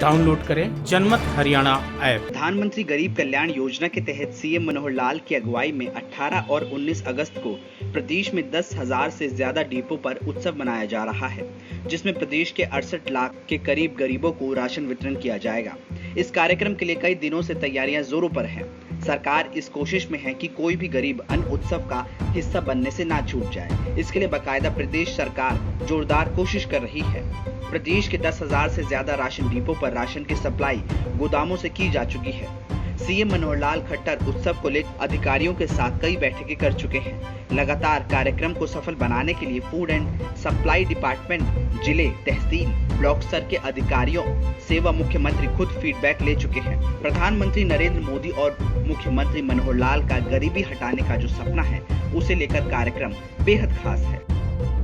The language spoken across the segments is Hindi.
डाउनलोड करें जनमत हरियाणा ऐप। प्रधानमंत्री गरीब कल्याण योजना के तहत सीएम मनोहर लाल की अगुवाई में 18 और 19 अगस्त को प्रदेश में 10,000 से ज्यादा डिपो पर उत्सव मनाया जा रहा है, जिसमें प्रदेश के 68 लाख के करीब गरीबों को राशन वितरण किया जाएगा। इस कार्यक्रम के लिए कई दिनों से तैयारियां जोरों पर हैं। सरकार इस कोशिश में है कि कोई भी गरीब अन्न उत्सव का हिस्सा बनने से ना छूट जाए। इसके लिए बाकायदा प्रदेश सरकार जोरदार कोशिश कर रही है। प्रदेश के 10,000 से ज्यादा राशन डिपो पर राशन की सप्लाई गोदामों से की जा चुकी है। सीएम मनोहर लाल खट्टर उत्सव को लेकर अधिकारियों के साथ कई बैठकें कर चुके हैं। लगातार कार्यक्रम को सफल बनाने के लिए फूड एंड सप्लाई डिपार्टमेंट, जिले, तहसील, ब्लॉक स्तर के अधिकारियों से व मुख्यमंत्री खुद फीडबैक ले चुके हैं। प्रधानमंत्री नरेंद्र मोदी और मुख्यमंत्री मनोहर लाल का गरीबी हटाने का जो सपना है, उसे लेकर कार्यक्रम बेहद खास है।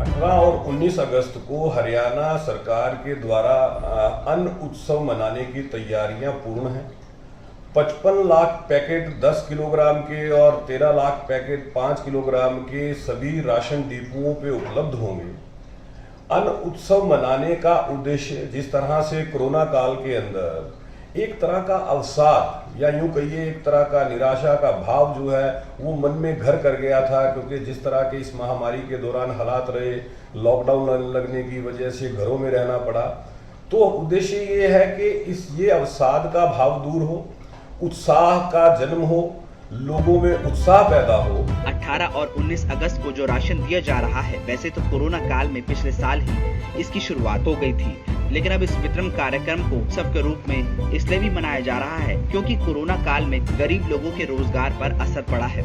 18 और 19 अगस्त को हरियाणा सरकार के द्वारा अन्न उत्सव मनाने की तैयारियां पूर्ण हैं। 55 लाख पैकेट 10 किलोग्राम के और 13 लाख पैकेट 5 किलोग्राम के सभी राशन डिपुओं पे उपलब्ध होंगे। अन्न उत्सव मनाने का उद्देश्य जिस तरह से कोरोना काल के अंदर एक तरह का अवसाद या यूं कहिए एक तरह का निराशा का भाव जो है वो मन में घर कर गया था, क्योंकि जिस तरह के इस महामारी के दौरान हालात रहे, लॉकडाउन लगने की वजह से घरों में रहना पड़ा, तो उद्देश्य ये है कि ये अवसाद का भाव दूर हो, उत्साह का जन्म हो, लोगों में उत्साह पैदा हो। 18 और 19 अगस्त को जो राशन दिया जा रहा है, वैसे तो कोरोना काल में पिछले साल ही इसकी शुरुआत हो गई थी, लेकिन अब इस वितरण कार्यक्रम को उत्सव के रूप में इसलिए भी मनाया जा रहा है क्योंकि कोरोना काल में गरीब लोगों के रोजगार पर असर पड़ा है।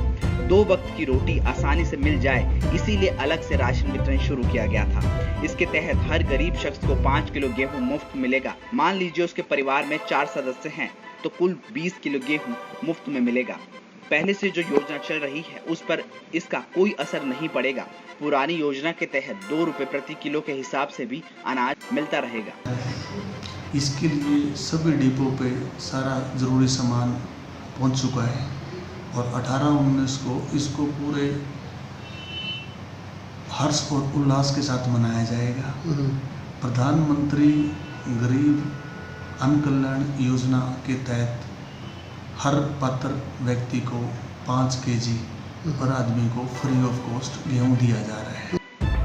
2 वक्त की रोटी आसानी से मिल जाए, इसीलिए अलग से राशन वितरण शुरू किया गया था। इसके तहत हर गरीब शख्स को 5 किलो गेहूं मुफ्त मिलेगा। मान लीजिए उसके परिवार में 4 सदस्य हैं, तो कुल 20 किलो गेहूं मुफ्त में मिलेगा। पहले से जो योजना चल रही है उस पर इसका कोई असर नहीं पड़ेगा। पुरानी योजना के तहत 2 रुपए प्रति किलो के हिसाब से भी अनाज मिलता रहेगा। इसके लिए सभी डिपो पे सारा ज़रूरी सामान पहुंच चुका है और 18-19 को इसको पूरे हर्ष और उल्लास के साथ मनाया जाएगा। प्रधानमंत्री गरीब अन्न कल्याण योजना के तहत हर पात्र व्यक्ति को 5 केजी पर आदमी को फ्री ऑफ कॉस्ट गेहूं दिया जा रहा है।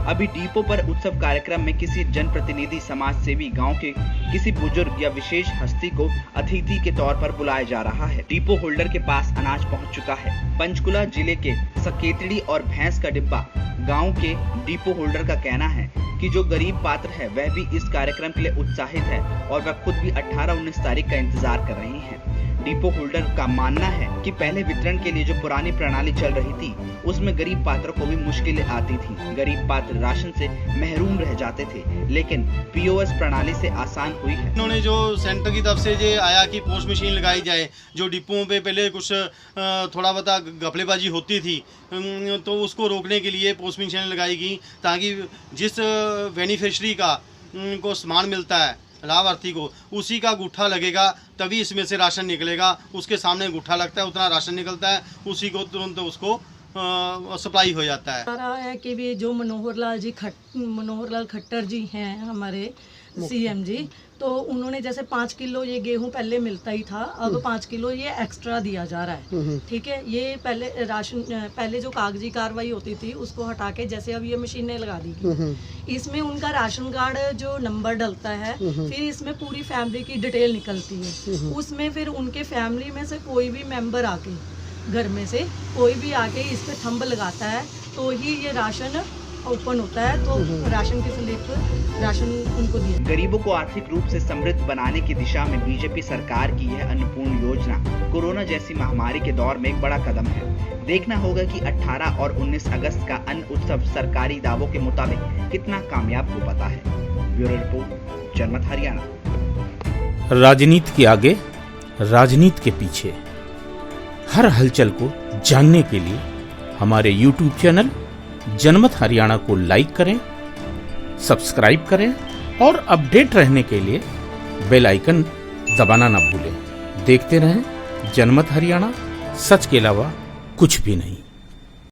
अभी डिपो पर उत्सव कार्यक्रम में किसी जनप्रतिनिधि, समाज सेवी, गांव के किसी बुजुर्ग या विशेष हस्ती को अतिथि के तौर पर बुलाया जा रहा है। डिपो होल्डर के पास अनाज पहुंच चुका है। पंचकुला जिले के सकेतड़ी और भैंस का डिब्बा गांव के डिपो होल्डर का कहना है कि जो गरीब पात्र है वह भी इस कार्यक्रम के लिए उत्साहित है और वह खुद भी 18-19 तारीख का इंतजार कर रहे हैं। डिपो होल्डर का मानना है कि पहले वितरण के लिए जो पुरानी प्रणाली चल रही थी उसमें गरीब पात्रों को भी मुश्किलें आती थी। गरीब पात्र राशन से महरूम रह जाते थे, लेकिन पीओएस प्रणाली से आसान हुई है। उन्होंने जो सेंटर की तरफ से ये आया कि पोस्ट मशीन लगाई जाए, जो डिपोओं पे पहले कुछ थोड़ा बहुत घपलेबाजी होती थी, तो उसको रोकने के लिए पोस्ट मशीन लगाई गई ताकि जिस बेनिफिशरी को सामान मिलता है लाभार्थी को, उसी का गुट्ठा लगेगा तभी इसमें से राशन निकलेगा। उसके सामने गुट्ठा लगता है, उतना राशन निकलता है, उसी को तुरंत उसको सप्लाई हो जाता है। रहा है कि भी जो मनोहर लाल खट्टर जी हैं हमारे सीएम जी, तो उन्होंने जैसे 5 किलो ये गेहूं पहले मिलता ही था, अब 5 किलो ये एक्स्ट्रा दिया जा रहा है। ठीक है, ये पहले जो कागजी कार्रवाई होती थी उसको हटा के जैसे अब ये मशीनें लगा दी गई। इसमें उनका राशन कार्ड जो नंबर डलता है, फिर इसमें पूरी फैमिली की डिटेल निकलती है। उसमें फिर उनके फैमिली में से कोई भी मेंबर आके, घर में से कोई भी आके इस पे थंब लगाता है तो ही ये राशन ओपन होता है, तो राशन की स्लिप राशन उनको दिया। गरीबों को आर्थिक रूप से समृद्ध बनाने की दिशा में बीजेपी सरकार की यह अन्नपूर्ण योजना कोरोना जैसी महामारी के दौर में एक बड़ा कदम है। देखना होगा कि 18 और 19 अगस्त का अन्न उत्सव सरकारी दावों के मुताबिक कितना कामयाब हो पाता है। ब्यूरो रिपोर्ट, जनमत हरियाणा। राजनीति के आगे, राजनीति के पीछे, हर हलचल को जानने के लिए हमारे YouTube चैनल जनमत हरियाणा को लाइक करें, सब्सक्राइब करें और अपडेट रहने के लिए बेल आइकन दबाना ना भूलें। देखते रहें जनमत हरियाणा, सच के अलावा कुछ भी नहीं।